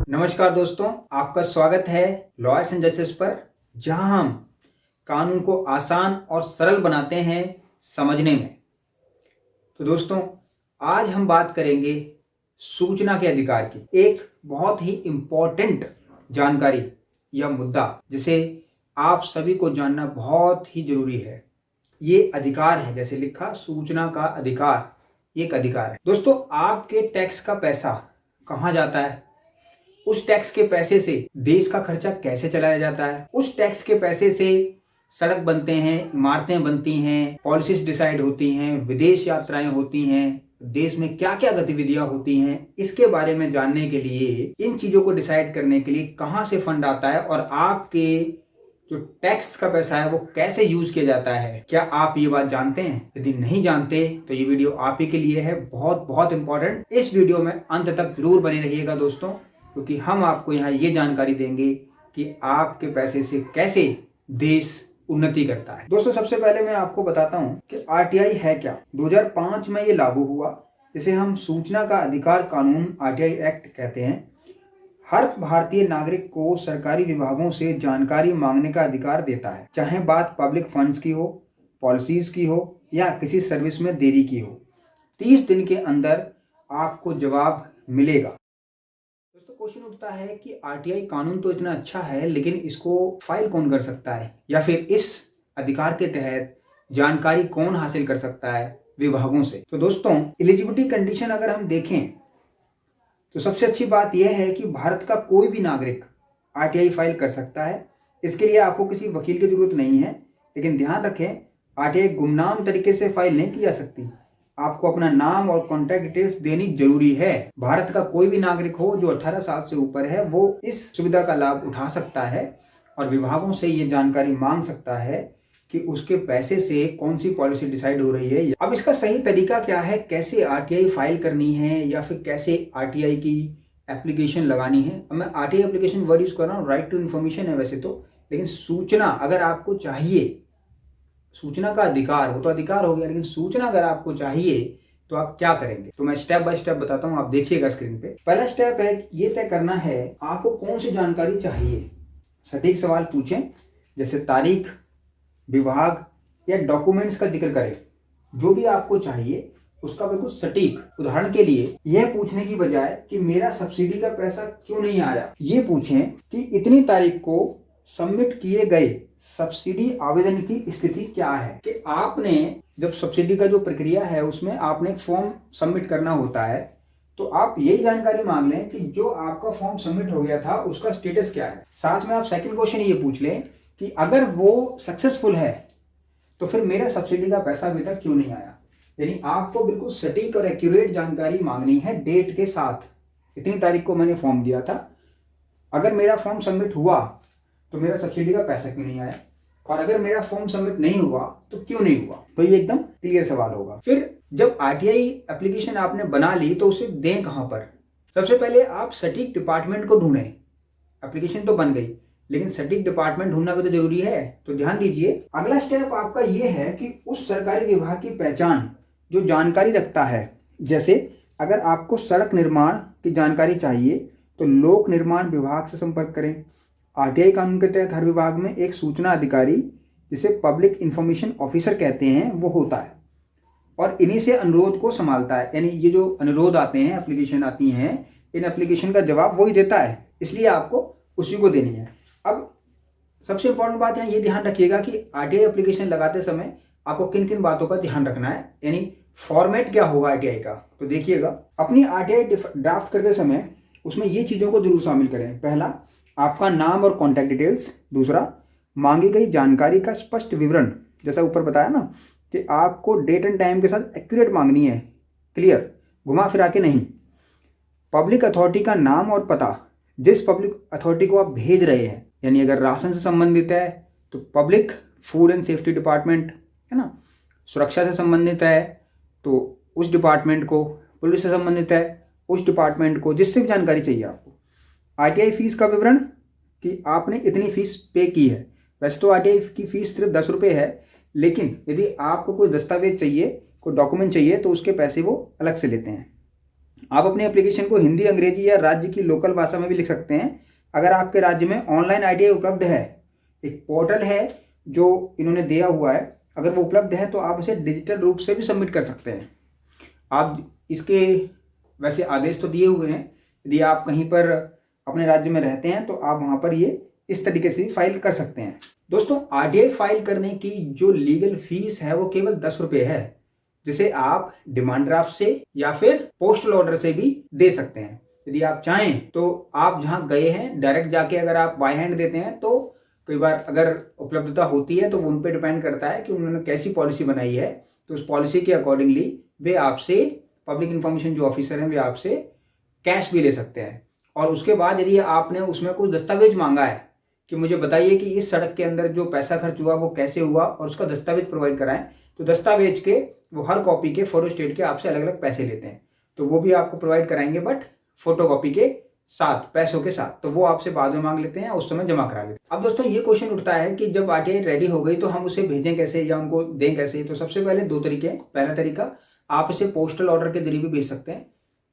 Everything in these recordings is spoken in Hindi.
नमस्कार दोस्तों, आपका स्वागत है लॉयर्स एंड जस्टिस पर, जहां हम कानून को आसान और सरल बनाते हैं समझने में। तो दोस्तों, आज हम बात करेंगे सूचना के अधिकार की। एक बहुत ही इम्पोर्टेंट जानकारी या मुद्दा जिसे आप सभी को जानना बहुत ही जरूरी है। ये अधिकार है, जैसे लिखा सूचना का अधिकार, ये एक अधिकार है। दोस्तों, आपके टैक्स का पैसा कहाँ जाता है? उस टैक्स के पैसे से देश का खर्चा कैसे चलाया जाता है? उस टैक्स के पैसे से सड़क बनते हैं, इमारतें बनती हैं, पॉलिसीज डिसाइड होती हैं, विदेश यात्राएं होती हैं, देश में क्या क्या गतिविधियां होती हैं, इसके बारे में जानने के लिए, इन चीजों को डिसाइड करने के लिए कहां से फंड आता है और आपके जो टैक्स का पैसा है वो कैसे यूज किया जाता है, क्या आप ये बात जानते हैं? यदि नहीं जानते तो ये वीडियो आप ही के लिए है, बहुत बहुत इंपॉर्टेंट। इस वीडियो में अंत तक जरूर बने रहिएगा दोस्तों, क्योंकि हम आपको यहाँ ये जानकारी देंगे कि आपके पैसे से कैसे देश उन्नति करता है। दोस्तों, सबसे पहले मैं आपको बताता हूँ कि आरटीआई है क्या। 2005 में ये लागू हुआ, जिसे हम सूचना का अधिकार कानून आरटीआई एक्ट कहते हैं। हर भारतीय नागरिक को सरकारी विभागों से जानकारी मांगने का अधिकार देता है, चाहे बात पब्लिक फंड्स की हो, पॉलिसीज की हो या किसी सर्विस में देरी की हो। 30 दिन के अंदर आपको जवाब मिलेगा। क्वेश्चन उठता है कि आरटीआई कानून तो इतना अच्छा है, लेकिन इसको फाइल कौन कर सकता है, या फिर इस अधिकार के तहत जानकारी कौन हासिल कर सकता है विभागों से? तो दोस्तों, एलिजिबिलिटी कंडीशन अगर हम देखें तो सबसे अच्छी बात यह है कि भारत का कोई भी नागरिक आरटीआई फाइल कर सकता है। इसके लिए आपको किसी वकील की जरूरत नहीं है, लेकिन ध्यान रखें, आरटीआई गुमनाम तरीके से फाइल नहीं की जा सकती। आपको अपना नाम और कॉन्टैक्ट डिटेल्स देनी जरूरी है। भारत का कोई भी नागरिक हो जो 18 साल से ऊपर है, वो इस सुविधा का लाभ उठा सकता है और विभागों से ये जानकारी मांग सकता है कि उसके पैसे से कौन सी पॉलिसी डिसाइड हो रही है। अब इसका सही तरीका क्या है, कैसे आरटीआई फाइल करनी है या फिर कैसे आरटीआई की एप्लीकेशन लगानी है। अब मैं आरटीआई एप्लीकेशन वर्ड यूज कर रहा हूँ, राइट टू इन्फॉर्मेशन है वैसे तो, लेकिन सूचना अगर आपको चाहिए, सूचना का अधिकार वो तो अधिकार हो गया, लेकिन सूचना अगर आपको चाहिए तो आप क्या करेंगे? तो मैं स्टेप बाय स्टेप बताता हूं, आप देखिएगा स्क्रीन पे। पहला स्टेप है ये तय करना है आपको कौन सी जानकारी चाहिए। सटीक सवाल पूछें, जैसे तारीख, विभाग या डॉक्यूमेंट्स का जिक्र करें। जो भी आपको चाहिए उसका बिल्कुल सटीक। उदाहरण के लिए यह पूछने की बजाय कि मेरा सब्सिडी का पैसा क्यों नहीं आया, ये पूछें कि इतनी तारीख को सबमिट किए गए सब्सिडी आवेदन की स्थिति क्या है। कि आपने जब सब्सिडी का जो प्रक्रिया है उसमें आपने एक फॉर्म सबमिट करना होता है, तो आप यही जानकारी मांग लें कि जो आपका फॉर्म सबमिट हो गया था उसका स्टेटस क्या है। साथ में आप सेकंड क्वेश्चन ये पूछ लें कि अगर वो सक्सेसफुल है तो फिर मेरा सब्सिडी का पैसा अभी तक क्यों नहीं आया। यानी आपको बिल्कुल सटीक और एक्यूरेट जानकारी मांगनी है डेट के साथ। इतनी तारीख को मैंने फॉर्म दिया था, अगर मेरा फॉर्म सबमिट हुआ तो मेरा सब्सिडी का पैसा क्यों नहीं आया, और अगर मेरा फॉर्म सबमिट नहीं हुआ तो क्यों नहीं हुआ। तो ये एकदम क्लियर सवाल होगा। फिर जब आरटीआई एप्लीकेशन आपने बना ली तो उसे दें कहां पर? सबसे पहले आप सटीक डिपार्टमेंट को ढूंढें। एप्लीकेशन तो बन गई, लेकिन सटीक डिपार्टमेंट ढूंढना भी तो जरूरी है। तो ध्यान दीजिए, अगला स्टेप आपका ये है कि उस सरकारी विभाग की पहचान जो जानकारी रखता है। जैसे अगर आपको सड़क निर्माण की जानकारी चाहिए तो लोक निर्माण विभाग से संपर्क करें। आरटीआई कानून के तहत हर विभाग में एक सूचना अधिकारी, जिसे पब्लिक इंफॉर्मेशन ऑफिसर कहते हैं, वो होता है और इन्हीं से अनुरोध को संभालता है। यानी ये जो अनुरोध आते हैं, एप्लीकेशन आती हैं, इन एप्लीकेशन का जवाब वही देता है, इसलिए आपको उसी को देनी है। अब सबसे इंपॉर्टेंट बात यहाँ ये ध्यान रखिएगा कि आरटीआई एप्लीकेशन लगाते समय आपको किन किन बातों का ध्यान रखना है, यानी फॉर्मेट क्या होगा आरटीआई का। तो देखिएगा, अपनी आरटीआई ड्राफ्ट करते समय उसमें ये चीज़ों को जरूर शामिल करें। पहला, आपका नाम और कॉन्टैक्ट डिटेल्स। दूसरा, मांगी गई जानकारी का स्पष्ट विवरण, जैसा ऊपर बताया ना कि आपको डेट एंड टाइम के साथ एक्यूरेट मांगनी है, क्लियर, घुमा फिरा के नहीं। पब्लिक अथॉरिटी का नाम और पता, जिस पब्लिक अथॉरिटी को आप भेज रहे हैं, यानी अगर राशन से संबंधित है तो public food and safety department है ना, सुरक्षा से संबंधित है तो उस डिपार्टमेंट को, पुलिस से संबंधित है उस डिपार्टमेंट को, जिससे भी जानकारी चाहिए आपको। आरटीआई फीस का विवरण कि आपने इतनी फीस पे की है। वैसे तो आरटीआई की फीस सिर्फ 10 रुपये है, लेकिन यदि आपको कोई दस्तावेज चाहिए, कोई डॉक्यूमेंट चाहिए तो उसके पैसे वो अलग से लेते हैं। आप अपनी एप्लीकेशन को हिंदी, अंग्रेजी या राज्य की लोकल भाषा में भी लिख सकते हैं। अगर आपके राज्य में ऑनलाइन आईटीआई उपलब्ध है, एक पोर्टल है जो इन्होंने दिया हुआ है, अगर वो उपलब्ध है तो आप इसे डिजिटल रूप से भी सबमिट कर सकते हैं। आप इसके वैसे आदेश तो दिए हुए हैं, यदि आप कहीं पर अपने राज्य में रहते हैं तो आप वहाँ पर ये इस तरीके से फाइल कर सकते हैं। दोस्तों, आरटीआई फाइल करने की जो लीगल फीस है वो केवल 10 रुपये है, जिसे आप डिमांड ड्राफ्ट से या फिर पोस्टल ऑर्डर से भी दे सकते हैं। यदि आप चाहें तो आप जहाँ गए हैं डायरेक्ट जाके अगर आप बाय हैंड देते हैं तो कई बार अगर उपलब्धता होती है तो वो उन पर डिपेंड करता है कि उन्होंने कैसी पॉलिसी बनाई है, तो उस पॉलिसी के अकॉर्डिंगली वे आपसे, पब्लिक इन्फॉर्मेशन जो ऑफिसर हैं, वे आपसे कैश भी ले सकते हैं। और उसके बाद यदि आपने उसमें कोई दस्तावेज मांगा है कि मुझे बताइए कि इस सड़क के अंदर जो पैसा खर्च हुआ वो कैसे हुआ और उसका दस्तावेज प्रोवाइड कराएं, तो दस्तावेज के वो हर कॉपी के फोटो स्टेट के आपसे अलग अलग पैसे लेते हैं, तो वो भी आपको प्रोवाइड कराएंगे, बट फोटो कॉपी के साथ, पैसों के साथ, तो वो आपसे बाद में मांग लेते हैं, उस समय जमा करा लेते हैं। अब दोस्तों, ये क्वेश्चन उठता है कि जब आरटीआई रेडी हो गई तो हम उसे भेजें कैसे या उनको दें कैसे। तो सबसे पहले दो तरीके हैं। पहला तरीका, आप इसे पोस्टल ऑर्डर के जरिए भी भेज सकते हैं।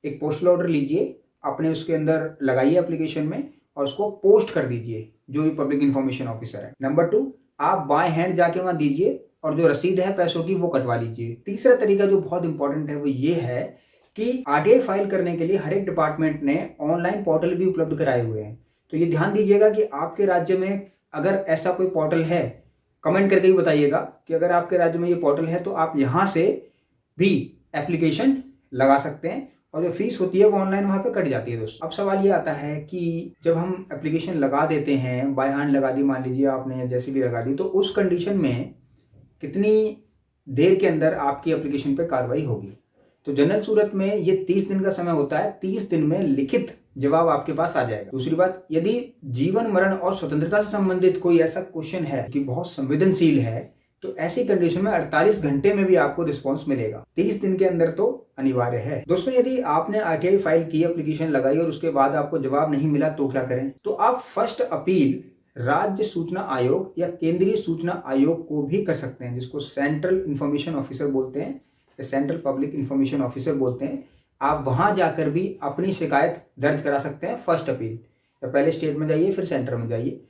एक पोस्टल ऑर्डर लीजिए, अपने उसके अंदर लगाइए एप्लीकेशन में और उसको पोस्ट कर दीजिए जो भी पब्लिक इन्फॉर्मेशन ऑफिसर है। नंबर 2, आप बाय हैंड जाके वहां दीजिए और जो रसीद है पैसों की वो कटवा लीजिए। तीसरा तरीका जो बहुत इंपॉर्टेंट है वो ये है कि आरटीआई फाइल करने के लिए हर एक डिपार्टमेंट ने ऑनलाइन पोर्टल भी उपलब्ध कराए हुए हैं। तो ये ध्यान दीजिएगा कि आपके राज्य में अगर ऐसा कोई पोर्टल है, कमेंट करके ही बताइएगा कि अगर आपके राज्य में ये पोर्टल है तो आप यहाँ से भी एप्लीकेशन लगा सकते हैं और जो फीस होती है वो ऑनलाइन वहाँ पे कट जाती है। दोस्तों, अब सवाल ये आता है कि जब हम एप्लीकेशन लगा देते हैं, बाय हैंड लगा दी मान लीजिए आपने, जैसे भी लगा दी, तो उस कंडीशन में कितनी देर के अंदर आपकी एप्लीकेशन पे कार्रवाई होगी। तो जनरल सूरत में ये 30 दिन का समय होता है। 30 दिन में लिखित जवाब आपके पास आ जाएगा। दूसरी बात, यदि जीवन, मरण और स्वतंत्रता से संबंधित कोई ऐसा क्वेश्चन है कि बहुत संवेदनशील है, तो ऐसी कंडीशन में 48 घंटे में भी आपको रिस्पांस मिलेगा। 30 दिन के अंदर तो अनिवार्य है। दोस्तों, यदि आपने आरटीआई फाइल की, एप्लीकेशन लगाई और उसके बाद आपको जवाब नहीं मिला तो क्या करें? तो आप फर्स्ट अपील राज्य सूचना आयोग या केंद्रीय सूचना आयोग को भी कर सकते हैं, जिसको सेंट्रल इंफॉर्मेशन ऑफिसर बोलते हैं, सेंट्रल पब्लिक इंफॉर्मेशन ऑफिसर बोलते हैं। आप वहां जाकर भी अपनी शिकायत दर्ज करा सकते हैं। फर्स्ट अपील, या पहले स्टेट में जाइए फिर सेंटर में जाइए।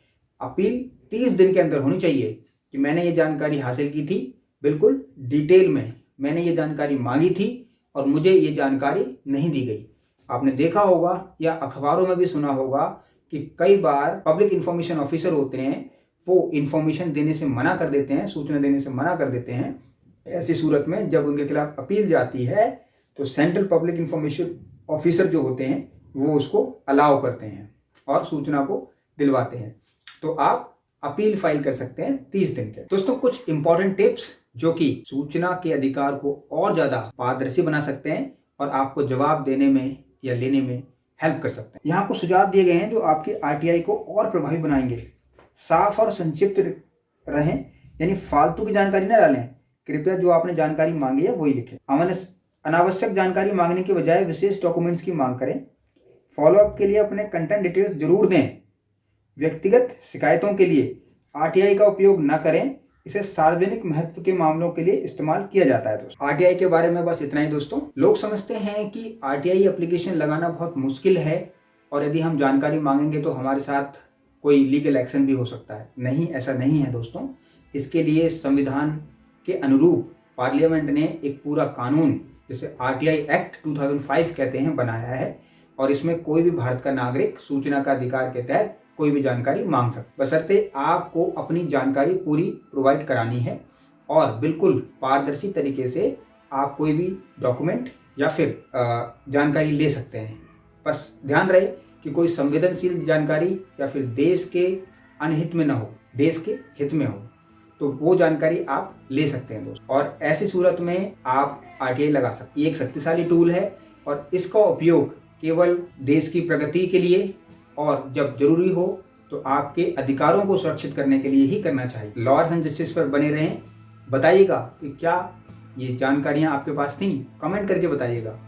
अपील 30 दिन के अंदर होनी चाहिए कि मैंने ये जानकारी हासिल की थी, बिल्कुल डिटेल में मैंने ये जानकारी मांगी थी और मुझे ये जानकारी नहीं दी गई। आपने देखा होगा या अखबारों में भी सुना होगा कि कई बार पब्लिक इंफॉर्मेशन ऑफिसर होते हैं, वो इंफॉर्मेशन देने से मना कर देते हैं, सूचना देने से मना कर देते हैं। ऐसी सूरत में जब उनके खिलाफ अपील जाती है तो सेंट्रल पब्लिक इंफॉर्मेशन ऑफिसर जो होते हैं वो उसको अलाउ करते हैं और सूचना को दिलवाते हैं। तो आप अपील फाइल कर सकते हैं 30 दिन के। दोस्तों, कुछ इंपॉर्टेंट टिप्स जो कि सूचना के अधिकार को और ज्यादा पारदर्शी बना सकते हैं और आपको जवाब देने में या लेने में हेल्प कर सकते हैं। यहाँ कुछ सुझाव दिए गए हैं जो आपके आरटीआई को और प्रभावी बनाएंगे। साफ और संक्षिप्त रहें, यानी फालतू की जानकारी न डालें। कृपया जो आपने जानकारी मांगी है वही लिखें। अनावश्यक जानकारी मांगने के बजाय विशेष डॉक्यूमेंट्स की मांग करें। फॉलोअप के लिए अपने कंटेंट डिटेल्स जरूर दें। व्यक्तिगत शिकायतों के लिए आरटीआई का उपयोग न करें, इसे सार्वजनिक महत्व के मामलों के लिए इस्तेमाल किया जाता है। दोस्तों, आरटीआई के बारे में बस इतना ही। दोस्तों, लोग समझते हैं कि आरटीआई एप्लीकेशन लगाना बहुत मुश्किल है और यदि हम जानकारी मांगेंगे तो हमारे साथ कोई लीगल एक्शन भी हो सकता है। नहीं, ऐसा नहीं है दोस्तों। इसके लिए संविधान के अनुरूप पार्लियामेंट ने एक पूरा कानून, जिसे आरटीआई एक्ट 2005 कहते हैं, बनाया है और इसमें कोई भी भारत का नागरिक सूचना का अधिकार के तहत कोई भी जानकारी मांग सकता, बशर्ते आपको अपनी जानकारी पूरी प्रोवाइड करानी है और बिल्कुल पारदर्शी तरीके से आप कोई भी डॉक्यूमेंट या फिर जानकारी ले सकते हैं। बस ध्यान रहे कि कोई संवेदनशील जानकारी या फिर देश के अनहित में न हो, देश के हित में हो, तो वो जानकारी आप ले सकते हैं दोस्तों। और ऐसी सूरत में आप आरटीआई लगा सकते हैं। ये एक शक्तिशाली टूल है और इसका उपयोग केवल देश की प्रगति के लिए और जब जरूरी हो तो आपके अधिकारों को सुरक्षित करने के लिए ही करना चाहिए। लॉयर्स एंड जस्टिस पर बने रहें। बताइएगा कि क्या ये जानकारियां आपके पास थीं, कमेंट करके बताइएगा।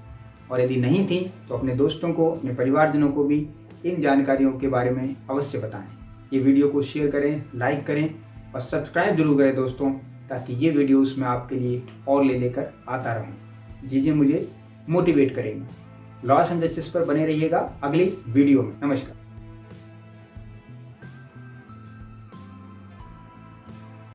और यदि नहीं थी तो अपने दोस्तों को, अपने परिवारजनों को भी इन जानकारियों के बारे में अवश्य बताएं। ये वीडियो को शेयर करें, लाइक करें और सब्सक्राइब जरूर करें दोस्तों, ताकि ये वीडियोस मैं आपके लिए और लेकर आता रहूं। चीज़ें मुझे मोटिवेट करेंगी। लॉस एंड जस्टिस पर बने रहिएगा अगली वीडियो में। नमस्कार।